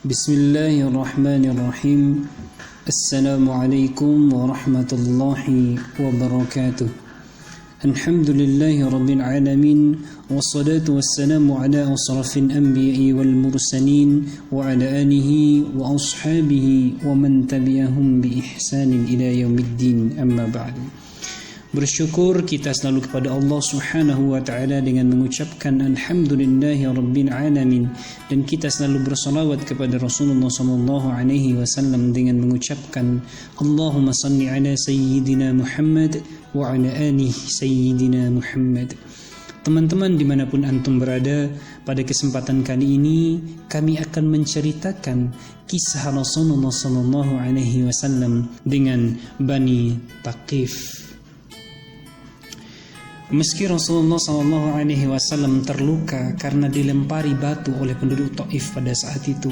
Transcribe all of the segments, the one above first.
Bismillahirrahmanirrahim. Assalamualaikum warahmatullahi wabarakatuh. Alhamdulillahi rabbil alamin. Wassalatu wassalamu ala asrafil anbiya'i wal mursalin wa ala alihi wa ashabihi wa man tabi'ahum bi ihsanin ila yaumiddin. Amma ba'du. Bersyukur kita selalu kepada Allah Subhanahu wa taala dengan mengucapkan alhamdulillahi rabbil alamin, dan kita selalu bersalawat kepada Rasulullah sallallahu alaihi wasallam dengan mengucapkan Allahumma salli ala sayyidina Muhammad wa ala alihi sayyidina Muhammad. Teman-teman dimanapun antum berada, pada kesempatan kali ini kami akan menceritakan kisah Rasulullah sallallahu alaihi wasallam dengan Bani Thaqif. Meski Rasulullah SAW terluka karena dilempari batu oleh penduduk Taif pada saat itu,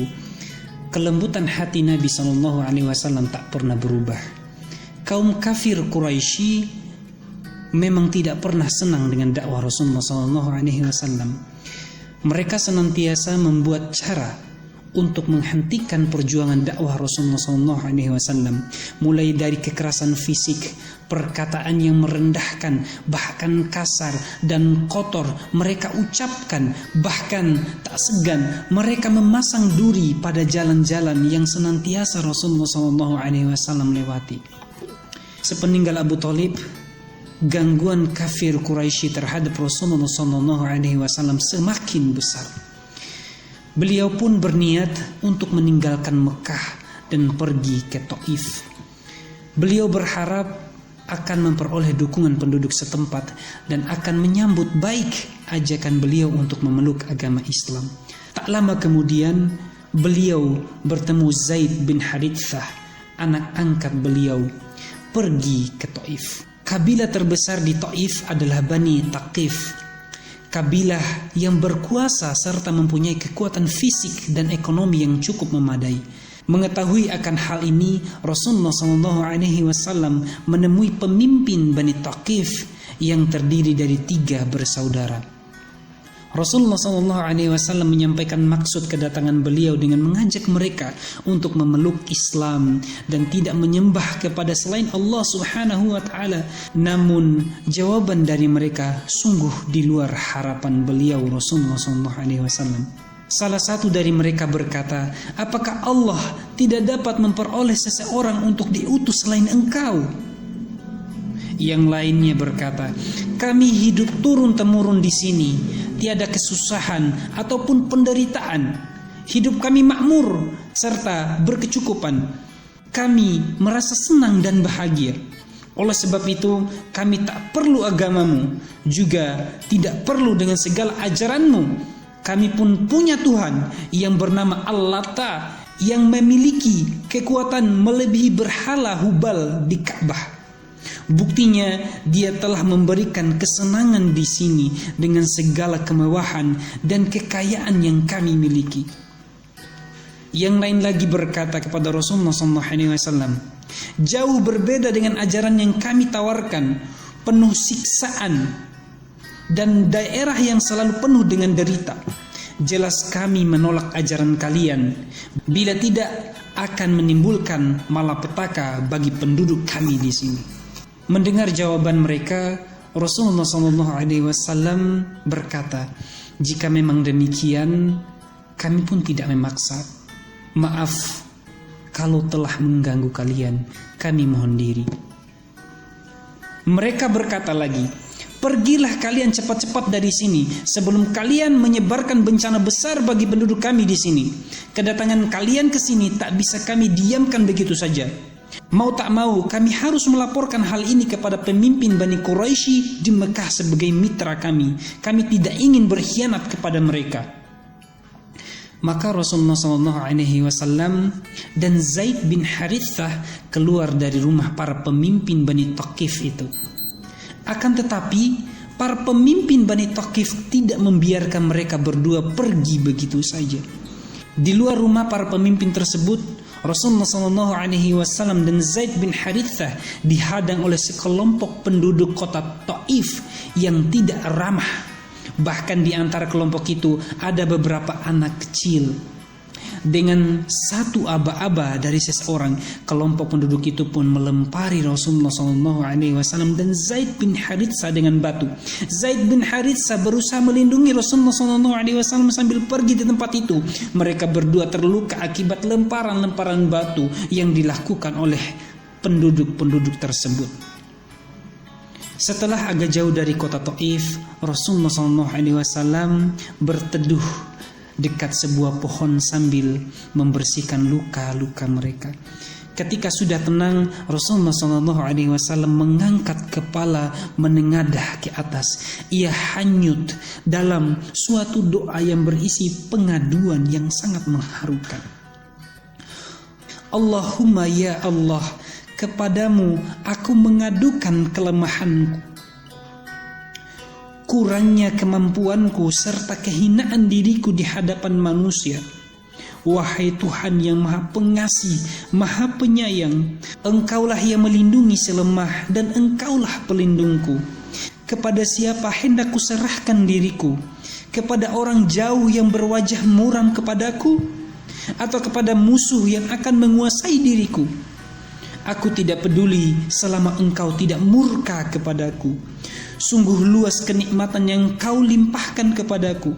kelembutan hati Nabi SAW tak pernah berubah. Kaum kafir Quraisy memang tidak pernah senang dengan dakwah Rasulullah SAW. Mereka senantiasa membuat cara untuk menghentikan perjuangan dakwah Rasulullah SAW, mulai dari kekerasan fisik, perkataan yang merendahkan, bahkan kasar dan kotor mereka ucapkan, bahkan tak segan mereka memasang duri pada jalan-jalan yang senantiasa Rasulullah SAW lewati. Sepeninggal Abu Thalib, gangguan kafir Quraisy terhadap Rasulullah SAW semakin besar. Beliau pun berniat untuk meninggalkan Mekah dan pergi ke Taif. Beliau berharap akan memperoleh dukungan penduduk setempat dan akan menyambut baik ajakan beliau untuk memeluk agama Islam. Tak lama kemudian beliau bertemu Zaid bin Harithah, anak angkat beliau, pergi ke Taif. Kabilah terbesar di Taif adalah Bani Thaqif, kabilah yang berkuasa serta mempunyai kekuatan fisik dan ekonomi yang cukup memadai. Mengetahui akan hal ini, Rasulullah SAW menemui pemimpin Bani Thaqif yang terdiri dari 3 bersaudara. Rasulullah SAW menyampaikan maksud kedatangan beliau dengan mengajak mereka untuk memeluk Islam dan tidak menyembah kepada selain Allah Subhanahu wa taala. Namun jawaban dari mereka sungguh di luar harapan beliau Rasulullah SAW. Salah satu dari mereka berkata, "Apakah Allah tidak dapat memperoleh seseorang untuk diutus selain engkau?" Yang lainnya berkata, "Kami hidup turun-temurun di sini, tiada kesusahan ataupun penderitaan. Hidup kami makmur serta berkecukupan. Kami merasa senang dan bahagia. Oleh sebab itu, kami tak perlu agamamu, juga tidak perlu dengan segala ajaranmu. Kami pun punya Tuhan yang bernama Al-Lata, yang memiliki kekuatan melebihi berhala Hubal di Ka'bah. Buktinya dia telah memberikan kesenangan di sini dengan segala kemewahan dan kekayaan yang kami miliki." Yang lain lagi berkata kepada Rasulullah SAW, "Jauh berbeda dengan ajaran yang kami tawarkan, penuh siksaan dan daerah yang selalu penuh dengan derita. Jelas kami menolak ajaran kalian, bila tidak akan menimbulkan malapetaka bagi penduduk kami di sini." Mendengar jawaban mereka, Rasulullah SAW berkata, "Jika memang demikian, kami pun tidak memaksa. Maaf kalau telah mengganggu kalian, kami mohon diri." Mereka berkata lagi, "Pergilah kalian cepat-cepat dari sini sebelum kalian menyebarkan bencana besar bagi penduduk kami di sini. Kedatangan kalian ke sini tak bisa kami diamkan begitu saja. Mau tak mau kami harus melaporkan hal ini kepada pemimpin Bani Quraisy di Mekah sebagai mitra kami. Kami tidak ingin berkhianat kepada mereka." Maka Rasulullah SAW dan Zaid bin Harithah keluar dari rumah para pemimpin Bani Thaqif itu. Akan tetapi para pemimpin Bani Thaqif tidak membiarkan mereka berdua pergi begitu saja. Di luar rumah para pemimpin tersebut, Rasulullah SAW dan Zaid bin Harithah dihadang oleh sekelompok penduduk kota Taif yang tidak ramah. Bahkan di antara kelompok itu ada beberapa anak kecil. dengan satu aba-aba dari seseorang, kelompok penduduk itu pun melempari Rasulullah SAW dan Zaid bin Haritsah dengan batu. Zaid bin Haritsah berusaha melindungi Rasulullah SAW sambil pergi di tempat itu. Mereka berdua terluka akibat lemparan-lemparan batu yang dilakukan oleh penduduk-penduduk tersebut. Setelah agak jauh dari kota Taif, Rasulullah SAW berteduh dekat sebuah pohon sambil membersihkan luka-luka mereka. Ketika sudah tenang, Rasulullah SAW mengangkat kepala menengadah ke atas. Ia hanyut dalam suatu doa yang berisi pengaduan yang sangat mengharukan. Allahumma ya Allah, kepadamu aku mengadukan kelemahanku, kurangnya kemampuanku serta kehinaan diriku di hadapan manusia. Wahai Tuhan yang Maha Pengasih, Maha Penyayang, Engkaulah yang melindungi selemah dan Engkaulah pelindungku. Kepada siapa hendak kuserahkan diriku? Kepada orang jauh yang berwajah muram kepadaku, atau kepada musuh yang akan menguasai diriku? Aku tidak peduli selama Engkau tidak murka kepadaku. Sungguh luas kenikmatan yang Kau limpahkan kepadaku.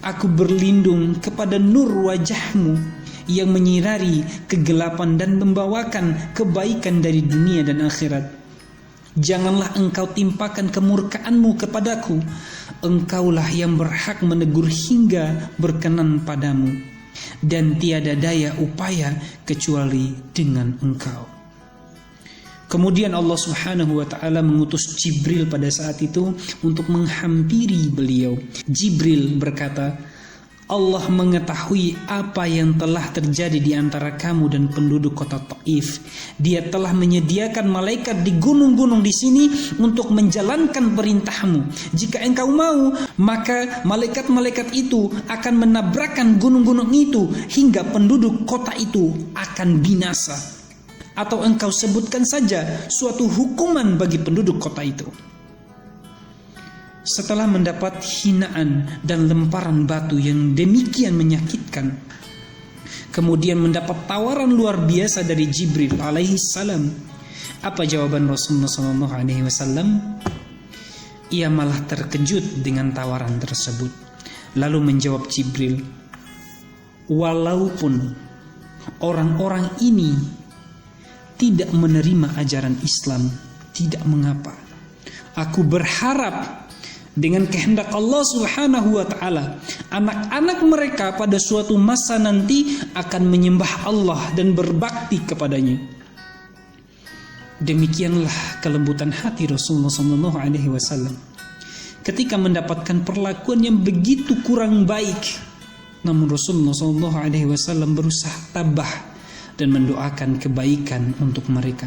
Aku berlindung kepada nur wajah-Mu yang menyinari kegelapan dan membawakan kebaikan dari dunia dan akhirat. Janganlah Engkau timpakan kemurkaan-Mu kepadaku. Engkaulah yang berhak menegur hingga berkenan padamu, dan tiada daya upaya kecuali dengan Engkau. Kemudian Allah Subhanahu wa ta'ala mengutus Jibril pada saat itu untuk menghampiri beliau. Jibril berkata, Allah mengetahui apa yang telah terjadi di antara kamu dan penduduk kota Taif. Dia telah menyediakan malaikat di gunung-gunung di sini untuk menjalankan perintahmu. Jika engkau mau, maka malaikat-malaikat itu akan menabrakkan gunung-gunung itu hingga penduduk kota itu akan binasa. Atau engkau sebutkan saja suatu hukuman bagi penduduk kota itu. Setelah mendapat hinaan dan lemparan batu yang demikian menyakitkan, kemudian mendapat tawaran luar biasa dari Jibril alaihi salam. Apa jawaban Rasulullah SAW? Ia malah terkejut dengan tawaran tersebut. Lalu menjawab Jibril, walaupun orang-orang ini tidak menerima ajaran Islam, tidak mengapa. Aku berharap dengan kehendak Allah Subhanahu wa ta'ala, anak-anak mereka pada suatu masa nanti akan menyembah Allah dan berbakti kepadanya. Demikianlah kelembutan hati Rasulullah SAW ketika mendapatkan perlakuan yang begitu kurang baik. Namun Rasulullah SAW berusaha tabah dan mendoakan kebaikan untuk mereka.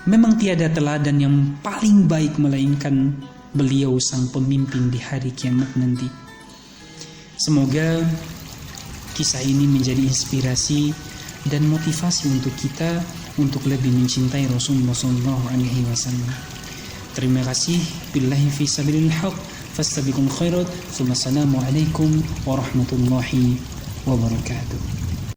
Memang tiada teladan yang paling baik melainkan beliau sang pemimpin di hari kiamat nanti. Semoga kisah ini menjadi inspirasi dan motivasi untuk kita untuk lebih mencintai Rasulullah SAW. Terima kasih. Billahi fi sabilil haq fastabiqul khairat. Assalamualaikum warahmatullahi wabarakatuh.